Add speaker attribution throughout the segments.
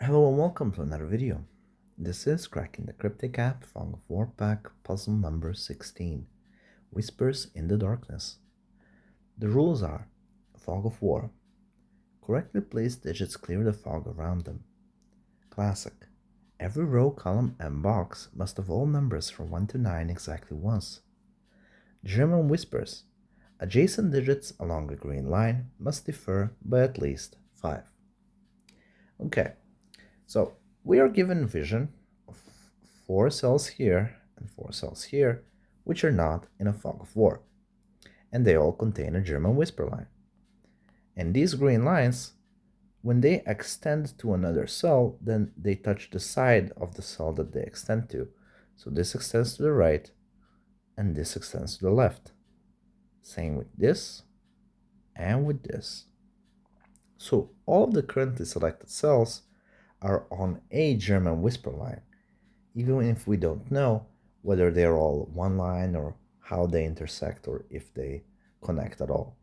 Speaker 1: Hello and welcome to another video. This is Cracking the Cryptic app Fog of War pack puzzle number 16, Whispers in the Darkness. The rules are: Fog of War. Correctly placed digits clear the fog around them. Classic. Every row, column, and box must have all numbers from 1 to 9 exactly once. German Whispers. Adjacent digits along a green line must differ by at least 5. Okay. So we are given vision of 4 cells here and 4 cells here, which are not in a fog of war, and they all contain a German whisper line. And these green lines, when they extend to another cell, then they touch the side of the cell that they extend to. So this extends to the right, and this extends to the left. Same with this, and with this. So all of the currently selected cells are on a German whisper line, even if we don't know whether they're all one line or how they intersect or if they connect at all.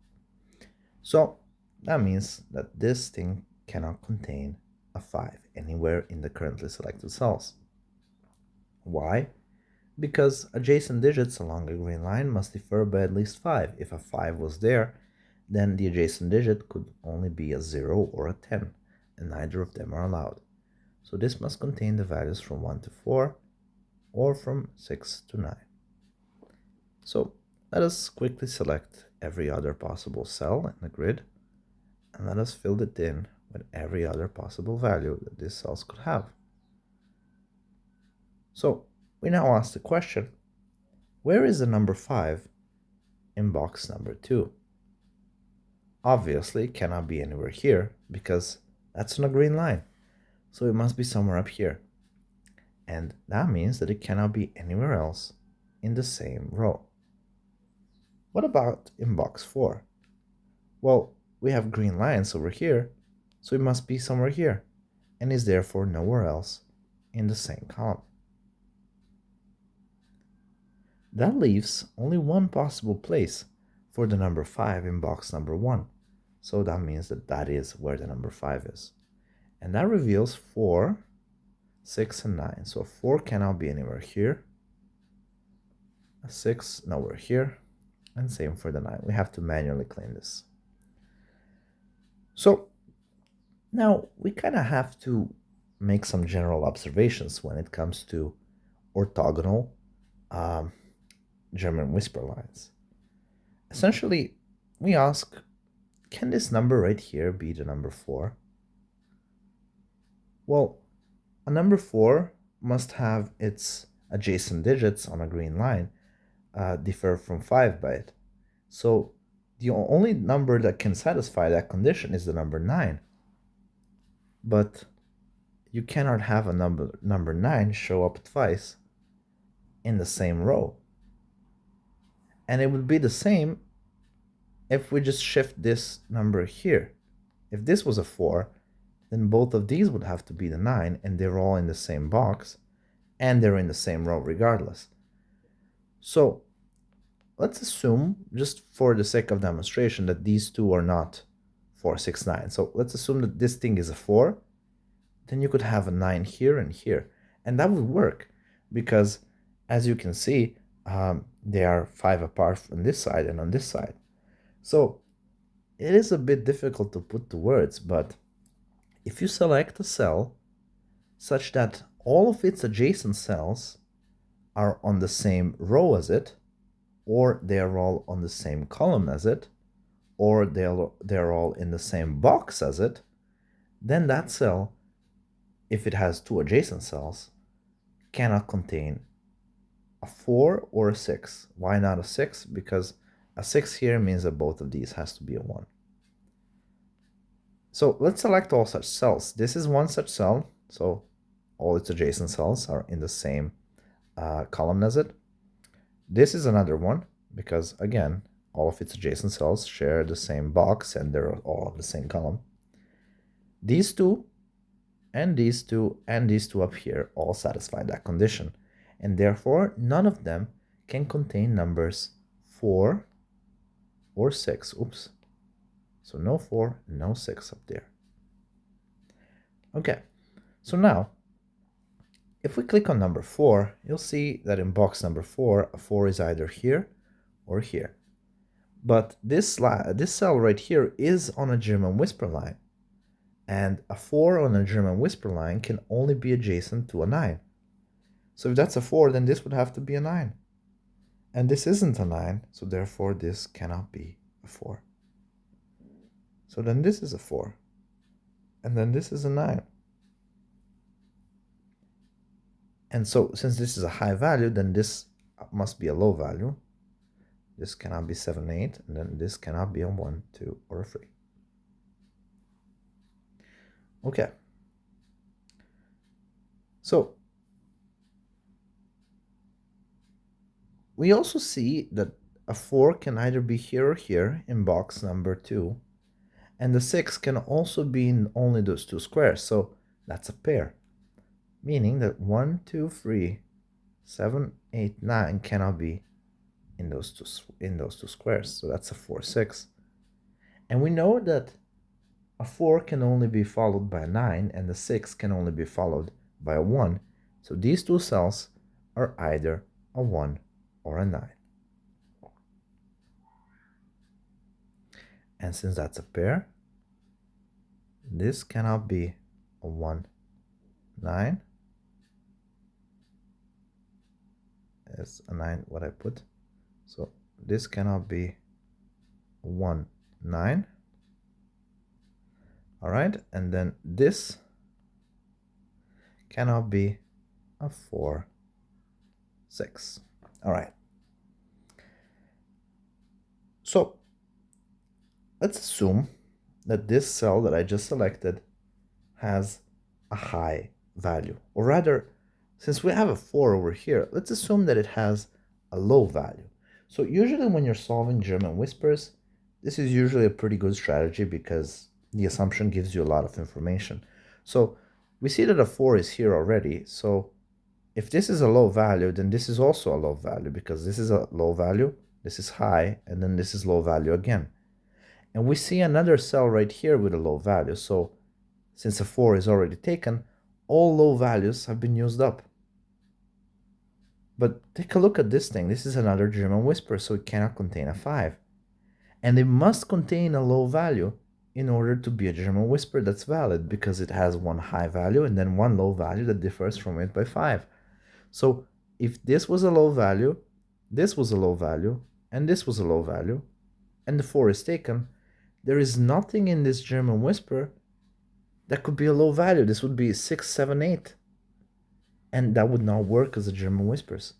Speaker 1: So that means that this thing cannot contain a 5 anywhere in the currently selected cells. Why? Because adjacent digits along a green line must differ by at least 5. If a 5 was there, then the adjacent digit could only be a 0 or a 10, and neither of them are allowed. So this must contain the values from 1 to 4 or from 6 to 9. So let us quickly select every other possible cell in the grid and let us fill it in with every other possible value that these cells could have. So we now ask the question, where is the number 5 in box number 2? Obviously it cannot be anywhere here because that's on a green line. So it must be somewhere up here. And that means that it cannot be anywhere else in the same row. What about in box 4? Well, we have green lines over here, so it must be somewhere here, and is therefore nowhere else in the same column. That leaves only one possible place for the number 5 in box number 1, so that means that that is where the number 5 is. And that reveals 4, 6, and 9. So 4 cannot be anywhere here, a 6 nowhere here, and same for the 9. We have to manually clean this. So now we kind of have to make some general observations when it comes to orthogonal German whisper lines. Essentially, we ask, can this number right here be the number 4? Well, a number 4 must have its adjacent digits on a green line differ from 5 by it. So the only number that can satisfy that condition is the number 9. But you cannot have a number 9 show up twice in the same row. And it would be the same if we just shift this number here. If this was a 4, then both of these would have to be the 9, and they're all in the same box, and they're in the same row regardless. So let's assume, just for the sake of demonstration, that these two are not 4, 6, 9. So let's assume that this thing is a 4, then you could have a 9 here and here. And that would work because, as you can see, they are 5 apart on this side and on this side. So it is a bit difficult to put to words, but if you select a cell such that all of its adjacent cells are on the same row as it, or they are all on the same column as it, or they're all in the same box as it, then that cell, if it has two adjacent cells, cannot contain a 4 or a 6. Why not a 6? Because a 6 here means that both of these has to be a 1. So let's select all such cells. This is one such cell, so all its adjacent cells are in the same column as it. This is another one, because again, all of its adjacent cells share the same box and they're all in the same column. These two, and these two, and these two up here all satisfy that condition, and therefore none of them can contain numbers 4 or 6. Oops. So no 4, no 6 up there. Okay, So now, if we click on number 4, you'll see that in box number 4, a 4 is either here or here. But this cell right here is on a German whisper line. And a 4 on a German whisper line can only be adjacent to a 9. So if that's a 4, then this would have to be a 9. And this isn't a 9, so therefore this cannot be a 4. So then this is a 4. And then this is a 9. And so since this is a high value, then this must be a low value. This cannot be 7, 8, and then this cannot be a 1, 2, or a 3. Okay. So we also see that a 4 can either be here or here in box number 2, and the 6 can also be in only those two squares, so that's a pair, meaning that 1, 2, 3, 7, 8, 9 cannot be in those two squares, so that's a 4, 6. And we know that a 4 can only be followed by a 9, and the 6 can only be followed by a 1, so these two cells are either a 1 or a 9. And since that's a pair, this cannot be a 1, 9. As a 9 what I put. So this cannot be 1, 9. All right, and then this cannot be a 4, 6. All right. So let's assume that this cell that I just selected has a high value, or rather, since we have a 4 over here, let's assume that it has a low value. So usually when you're solving German whispers, this is usually a pretty good strategy because the assumption gives you a lot of information. So we see that a 4 is here already. So if this is a low value, then this is also a low value because this is a low value, this is high, and then this is low value again. And we see another cell right here with a low value. So since a 4 is already taken, all low values have been used up. But take a look at this thing. This is another German whisper, so it cannot contain a 5. And it must contain a low value in order to be a German whisper that's valid, because it has one high value and then one low value that differs from it by 5. So if this was a low value, this was a low value, and this was a low value, and the 4 is taken, there is nothing in this German whisper that could be a low value. This would be 6, 7, 8. And that would not work as a German whispers.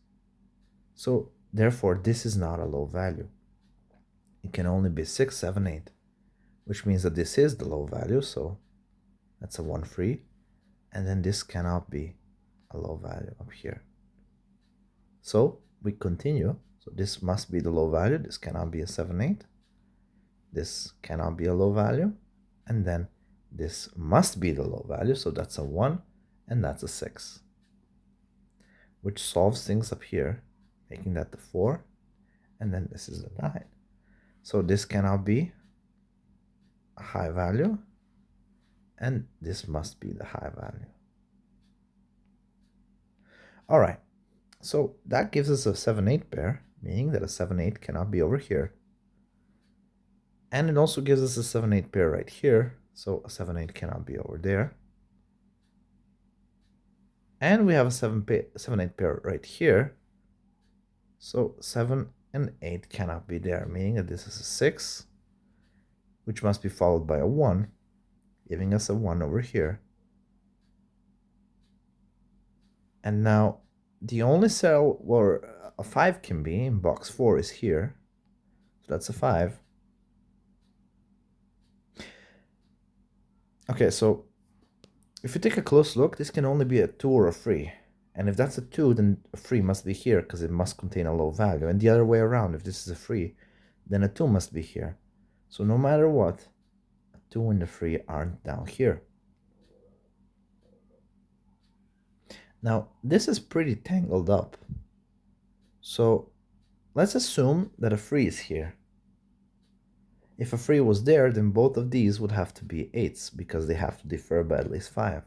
Speaker 1: So therefore, this is not a low value. It can only be 6, 7, 8, which means that this is the low value. So that's a 1, 3. And then this cannot be a low value up here. So we continue. So this must be the low value. This cannot be a 7, 8. This cannot be a low value. And then this must be the low value. So that's a 1 and that's a 6. Which solves things up here, making that the 4, and then this is the 9. So this cannot be a high value, and this must be the high value. All right, so that gives us a 7, 8 pair, meaning that a 7, 8 cannot be over here. And it also gives us a 7, 8 pair right here, so a 7, 8 cannot be over there. And we have a 7, 8 pair right here. So 7 and 8 cannot be there, meaning that this is a 6, which must be followed by a 1, giving us a 1 over here. And now the only cell where a 5 can be in box 4 is here. So that's a 5. Okay, so if you take a close look, this can only be a 2 or a 3. And if that's a 2, then a 3 must be here because it must contain a low value. And the other way around, if this is a 3, then a 2 must be here. So no matter what, a 2 and a 3 aren't down here. Now, this is pretty tangled up. So let's assume that a 3 is here. If a 3 was there, then both of these would have to be 8s because they have to differ by at least 5.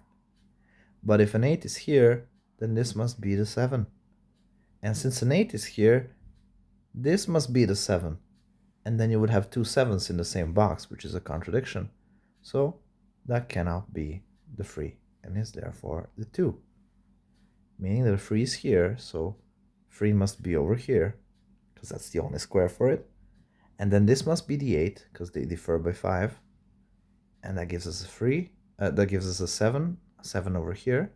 Speaker 1: But if an 8 is here, then this must be the 7. And since an 8 is here, this must be the 7. And then you would have two 7s in the same box, which is a contradiction. So that cannot be the 3 and is therefore the 2. Meaning that the 3 is here, so 3 must be over here, because that's the only square for it. And then this must be the 8, because they differ by 5. And that gives us a 3. That gives us a 7 over here.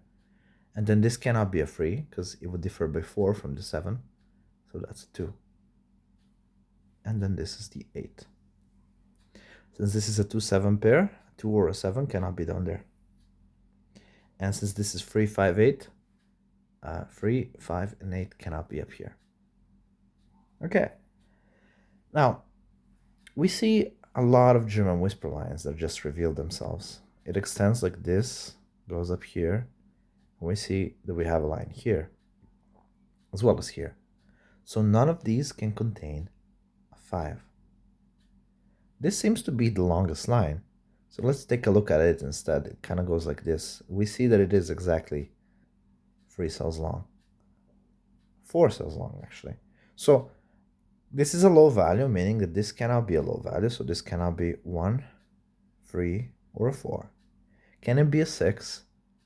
Speaker 1: And then this cannot be a 3, because it would differ by 4 from the 7. So that's a 2. And then this is the 8. Since this is a 2-7 pair, a 2 or a 7 cannot be down there. And since this is 3, 5, 8, 3, 5, and 8 cannot be up here. Okay. Now, we see a lot of German whisper lines that just reveal themselves. It extends like this, goes up here. And we see that we have a line here, as well as here. So none of these can contain a 5. This seems to be the longest line. So let's take a look at it instead. It kind of goes like this. We see that it is exactly 3 cells long. 4 cells long, actually. So this is a low value, meaning that this cannot be a low value. So this cannot be 1, 3, or a 4. Can it be a 6?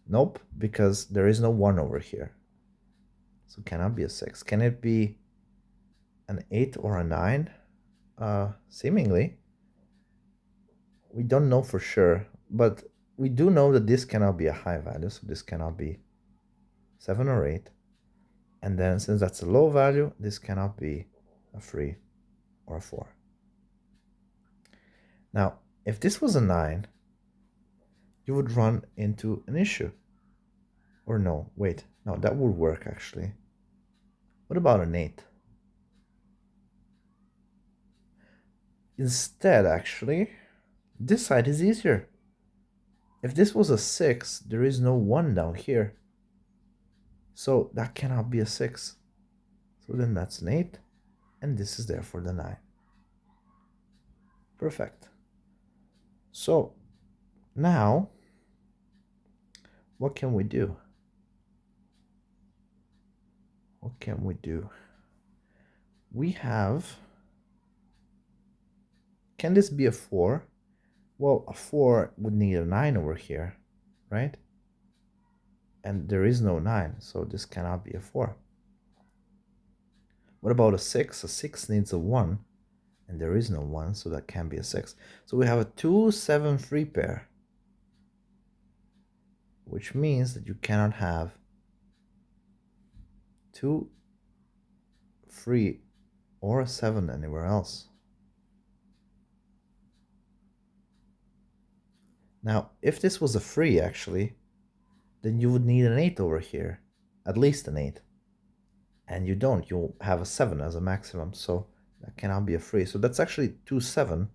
Speaker 1: Nope, because there is no 1 over here. So cannot be a 6. Can it be an 8 or a 9? Seemingly. We don't know for sure, but we do know that this cannot be a high value, so this cannot be 7 or 8. And then since that's a low value, this cannot be a 3 or a 4. Now, if this was a 9, you would run into an issue. Or no, wait, no, that would work actually. What about an 8? Instead, actually, this side is easier. If this was a 6, there is no 1 down here. So that cannot be a 6. So then that's an 8, and this is therefore the 9. Perfect. So now, what can we do? What can we do? We have, can this be a 4? Well, a 4 would need a 9 over here, right? And there is no 9, so this cannot be a 4. What about a 6? A 6 needs a 1, and there is no 1, so that can't be a 6. So we have a 2, 7, 3 pair, which means that you cannot have 2, 3, or a 7 anywhere else. Now, if this was a 3, actually, then you would need an 8 over here, at least an 8. And you don't, you'll have a 7 as a maximum, so that cannot be a 3. So that's actually 2, 7,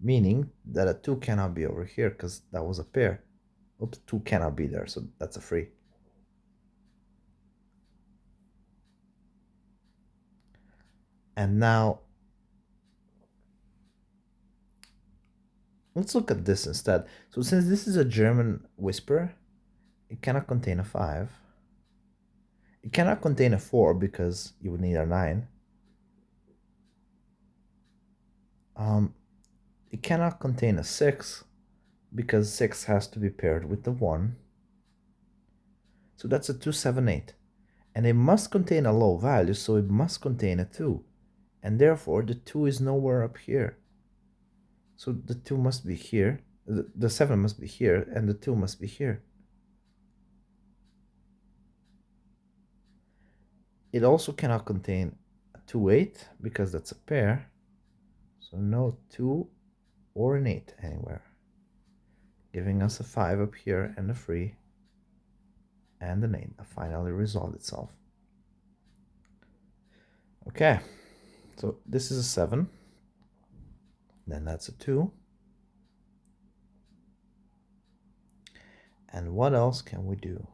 Speaker 1: meaning that a 2 cannot be over here, because that was a pair. Oops, 2 cannot be there, so that's a 3. And now, let's look at this instead. So since this is a German whisper, it cannot contain a 5. It cannot contain a 4 because you would need a 9. It cannot contain a 6 because 6 has to be paired with the 1. So that's a 2, 7, 8. And it must contain a low value, so it must contain a 2. And therefore, the 2 is nowhere up here. So the 2 must be here, the 7 must be here, and the 2 must be here. It also cannot contain a 2, 8, because that's a pair. So no 2 or an 8 anywhere. Giving us a 5 up here and a 3 and an 8. That finally resolved itself. Okay, so this is a 7. Then that's a 2. And what else can we do?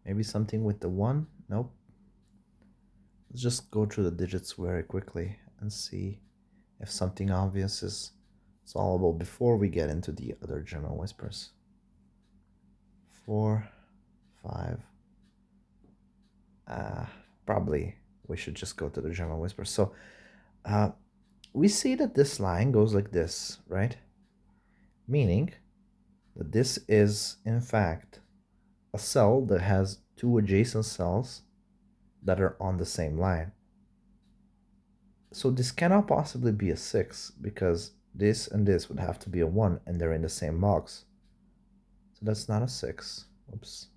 Speaker 1: Maybe something with the 1? Nope. Let's just go through the digits very quickly and see if something obvious is solvable before we get into the other German whispers. 4, 5. Probably we should just go to the German whispers. So we see that this line goes like this, right? Meaning that this is, in fact, a cell that has two adjacent cells that are on the same line. So this cannot possibly be a 6 because this and this would have to be a 1 and they're in the same box. So that's not a 6. Oops.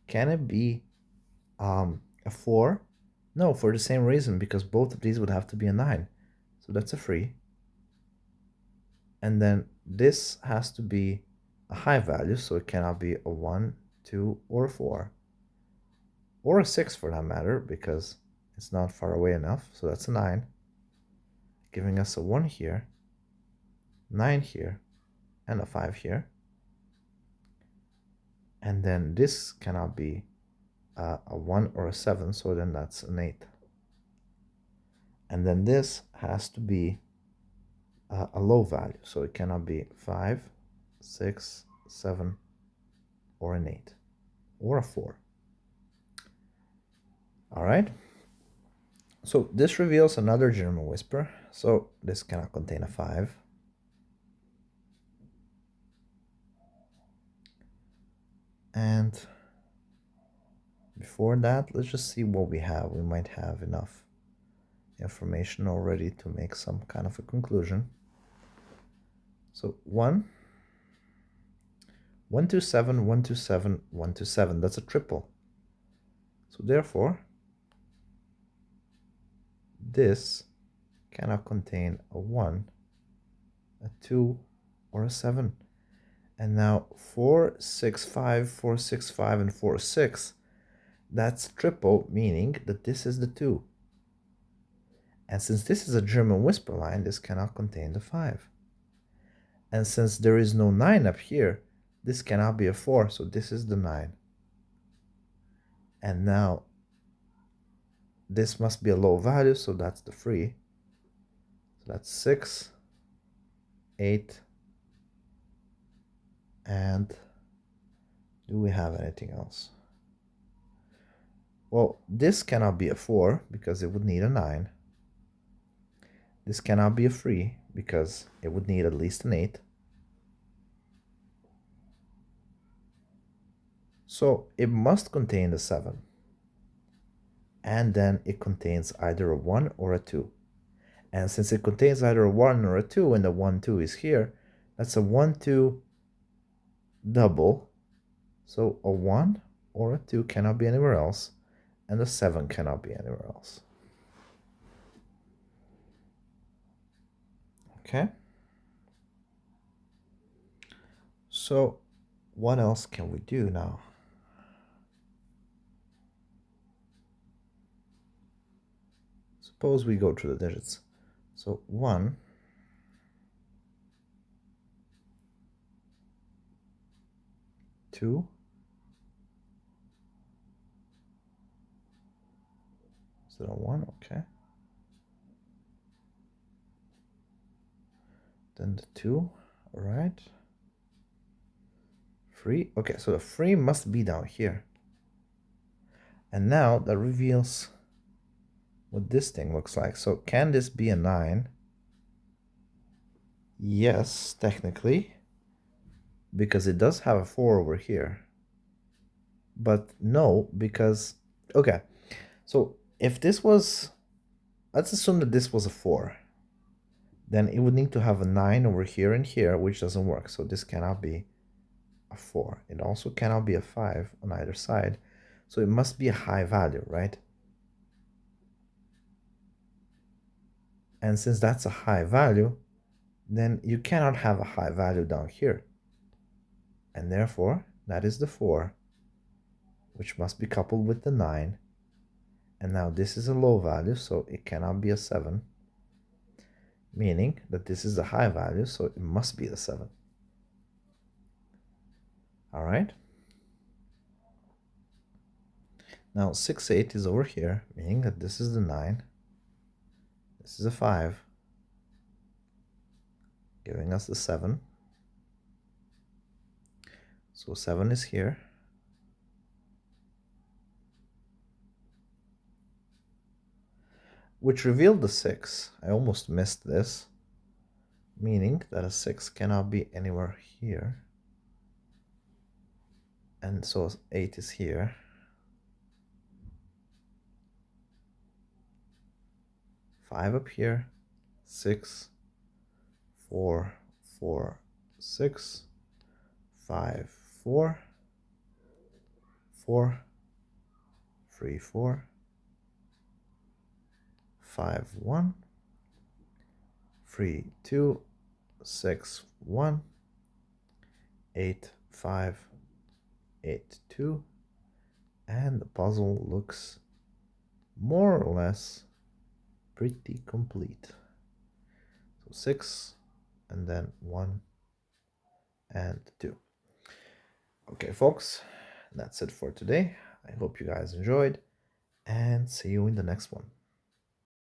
Speaker 1: Can it be a 4? No, for the same reason, because both of these would have to be a 9. So that's a 3. And then this has to be a high value, so it cannot be a 1, 2, or a 4. Or a 6 for that matter, because it's not far away enough. So that's a 9, giving us a 1 here, 9 here, and a 5 here. And then this cannot be a 1 or a 7, so then that's an 8. And then this has to be a low value, so it cannot be 5, 6, 7, or an 8, or a 4. All right. So this reveals another German whisper. So this cannot contain a 5. And before that, let's just see what we have. We might have enough information already to make some kind of a conclusion. So 1, 1, 2, 7, 1, 2, 7, 1, 2, 7. That's a triple. So therefore, this cannot contain a 1, a 2, or a 7. And now 4, 6, 5, 4, 6, 5, and 4, 6. That's triple, meaning that this is the 2. And since this is a German whisper line, this cannot contain the 5. And since there is no 9 up here, this cannot be a 4, so this is the 9. And now this must be a low value, so that's the 3. So that's 6, 8, and do we have anything else? Well, this cannot be a 4 because it would need a 9. This cannot be a 3 because it would need at least an 8. So it must contain the 7. And then it contains either a 1 or a 2. And since it contains either a 1 or a 2, and the 1, 2 is here, that's a 1, 2 double. So a 1 or a 2 cannot be anywhere else, and a 7 cannot be anywhere else. Okay? So what else can we do now? Suppose we go through the digits. So 1, 2, is it a 1? Okay. Then the 2, all right. 3, okay, so the 3 must be down here. And now that reveals what this thing looks like. So can this be a 9? Yes, technically, because it does have a 4 over here. But no, because, okay, so if this was, let's assume that this was a 4, then it would need to have a 9 over here and here, which doesn't work. So this cannot be a 4. It also cannot be a 5 on either side. So it must be a high value, right? And since that's a high value, then you cannot have a high value down here. And therefore, that is the 4, which must be coupled with the 9. And now this is a low value, so it cannot be a 7. Meaning that this is a high value, so it must be the 7. All right? Now 6, 8 is over here, meaning that this is the 9, this is a 5, giving us the 7. So 7 is here. Which revealed the 6. I almost missed this, meaning that a 6 cannot be anywhere here. And so 8 is here. Five up here, 6, 4, 4, 6, 5, 4, 4, 3, 4, 5, 1, 3, 2, 6, 1, 8, 5, 8, 2, and the puzzle looks more or less pretty complete. So 6 and then 1 and 2. Okay, folks, that's it for today. I hope you guys enjoyed and see you in the next one.